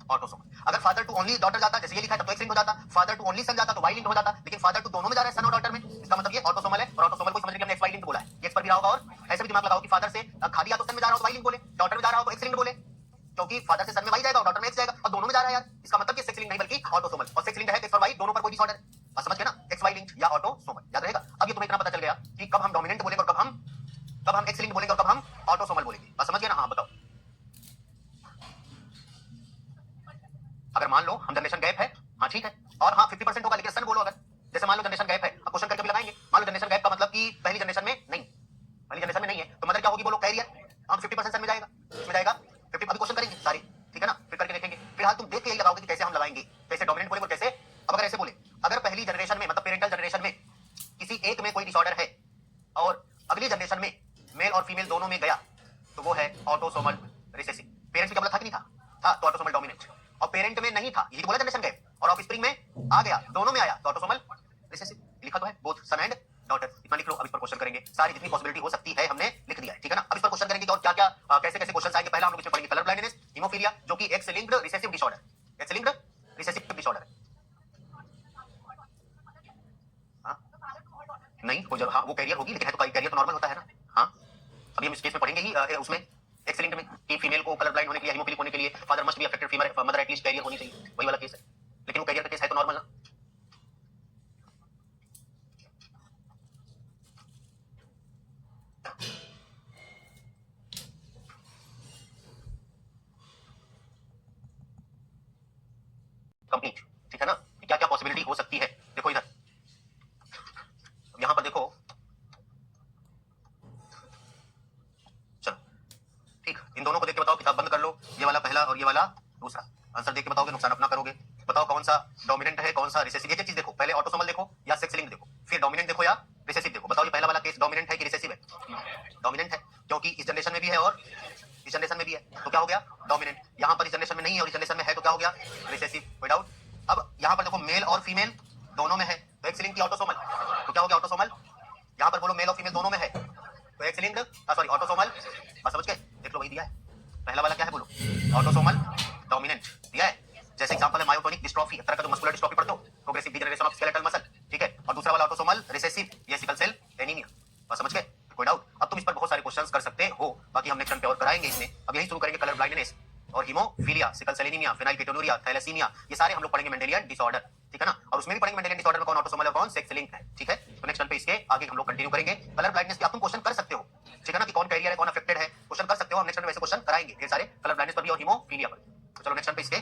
ऑटोसोमल। अगर फादर टू ओनली डॉटर जाता, जैसे ये लिखा है, तब तो एक्स लिंक्ड हो जाता, फादर टू ओनली सन जाता तो वाई लिंक्ड हो जाता, लेकिन फादर टू दोनों में जा रहा है, सन और डॉटर में, इसका मतलब ये ऑटोसोमल है। और ऑटोसोमल को समझने के लिए हमने एक्स वाई लिंक्ड बोला है, ये एक्स पर भी रहा होगा। और ऐसे भी दिमाग लगाओ कि फादर से खाली या तो सन में जा रहा हो तो वाई लिंक्ड बोले, डॉटर में जा रहा हो तो एक्स लिंक्ड बोले, क्योंकि फादर से सन में वाई जाएगा और डॉटर में एक्स जाएगा, और दोनों में जा रहा है यार, इसका मतलब ये सेक्स लिंक्ड नहीं बल्कि ऑटोसोमल। और सेक्स लिंक्ड है एक्स और वाई दोनों पर कोई डिसऑर्डर, बस समझ गए ना, एक्स वाई लिंक्ड या ऑटोसोमल, याद रहेगा। अब ये तुम्हें इतना पता चल गया कि कब हम डोमिनेंट बोलेंगे और कब हम एक्स लिंक्ड बोलेंगे और कब हम ऑटोसोमल बोलेंगे, बस समझ गए ना। हाँ बताओ, अगर मान लो हम जनरेशन गैप है, हाँ ठीक है, और हाँ 50% होगा, लेकिन सन बोलो अगर, जैसे मान लो जनरेशन गैप है, अब क्वेश्चन करके भी लगाएंगे, मान लो जनरेशन गैप का मतलब कि पहली जनरेशन में नहीं है, तो मदर क्या होगी बोलो, कैरियर, हम 50% सन में जाएगा, इसमें जाएगा 50, अभी क्वेश्चन करेंगे सारे, ठीक है ना, फिर करके देखेंगे। फिलहाल तुम देख के यही लगाओगे कि कैसे हम लगाएंगे, कैसे डोमिनेंट बोलेंगे और कैसे। अब अगर ऐसे बोले, अगर पहली जनरेशन में मतलब पेरेंटल जनरेशन में किसी एक में कोई डिसऑर्डर है और अगली जनरेशन में मेल और फीमेल दोनों में गया, तो वो है ऑटोसोमल रिसेसिव। पेरेंट्स में क्या बोला था कि नहीं था तो ऑटोसोमल डोमिनेंट, और पेरेंट में नहीं था, यही बोला जनरेशन गैप, और ऑफस्प्रिंग में आ गया, दोनों में आया तो ऑटोसोमल रिसेसिव। लिखा तो है बोथ सन एंड डॉटर, इतना लिख लो। अब इस पर क्वेश्चन करेंगे, सारी जितनी पॉसिबिलिटी हो सकती है हमने लिख दिया है, ठीक है ना। अब इस पर क्वेश्चन करेंगे कि और क्या क्या कैसे कैसे क्वेश्चन आएंगे। पहला हम लोग इसमें पढ़ेंगे कलर ब्लाइंडनेस, हीमोफीलिया, जो कि x linked recessive disorder, x linked recessive disorder है। हाँ नहीं हो जब, हाँ वो कैरियर होगी, लेकिन है तो कैरियर तो नॉर्मल होता है ना। हाँ अभी हम इस केस में पढ़ेंगे ही, उसमें एक्स लिंक्ड में कि फीमेल को कलर ब्लाइंड होने के लिए, हीमोफिलिक होने के लिए father must be affected, female mother at least carrier होनी चाहिए, वही वाला केस है, लेकिन वो कैरियर का केस है तो नॉर्मल ना। कंप्लीट, ठीक है ना, क्या क्या पॉसिबिलिटी हो सकती है। देखो इधर, यहां पर देखो, चलो ठीक, इन दोनों को देख के बताओ, किताब बंद कर लो, ये वाला पहला और ये वाला दूसरा, आंसर देख के बताओगे, नुकसान अपना करोगे। बताओ कौन सा डोमिनेंट है कौन सा रिसेसिव, एक चीज देखो, पहले ऑटोसोमल देखो या सेक्स लिंक्ड देखो, फिर डोमिनेंट देखो या रिसेसिव देखो। बताओ ये पहला वाला केस डोमिनेंट है कि रिसेसिव है, डोमिनेंट है, क्योंकि इस जनरेशन में भी है और इस जनरेशन में भी है, तो क्या हो गया डोमिनेंट। यहां पर इस जनरेशन में नहीं है और इस जनरेशन में है, तो क्या हो गया रिसेसिव, कोई डाउट। अब यहां पर देखो मेल और फीमेल दोनों में है, तो एक्स लिंक्ड की ऑटोसोमल, तो क्या हो गया ऑटोसोमल। यहां पर बोलो मेल और फीमेल दोनों में है, तो एक्स लिंक्ड सॉरी ऑटोसोमल, बस समझ गए, देख लो वही दिया है। पहला वाला क्या है बोलो, ऑटोसोमल डोमिनेंट दिया है, जैसे एग्जांपल है मायोटोनिक डिस्ट्रॉफी, एक तरह का जो मस्कुलर डिस्ट्रॉफी पढ़ते हो, progressive degeneration of skeletal muscle, ठीक है। और दूसरा वाला ऑटोसोमल रिसेसिव, ये सिकल सेल एनीमिया, बस समझ गए, कोई डाउट। अब तुम इस पर बहुत सारे क्वेश्चंस कर सकते हो, बाकी हम नेक्स्ट टाइम पे और कराएंगे इसमें। अब यही शुरू करेंगे कलर ब्लाइंडनेस और haemophilia, sickle cell anaemia, phenylketonuria, thalassaemia, ये सारे हम लोग पढ़ेंगे मेंडेलियन डिसऑर्डर, ठीक है ना। और उसमें भी पढ़ेंगे मेंडेलियन डिसऑर्डर में कौन ऑटोसोमल और कौन सेक्स लिंक है, ठीक है। तो नेक्स्ट टाइम पे इसके आगे हम लोग कंटिन्यू करेंगे। कलर ब्लाइंडनेस के आप तुम क्वेश्चन कर सकते हो, ठीक है ना, कि कौन कैरियर है कौन अफेक्टेड है, क्वेश्चन कर सकते हो। हम नेक्स्ट टाइम वैसे क्वेश्चन कराएंगे ढेर सारे कलर ब्लाइंडनेस पर भी और हीमोफीलिया पर। तो चलो नेक्स्ट टाइम पे इसके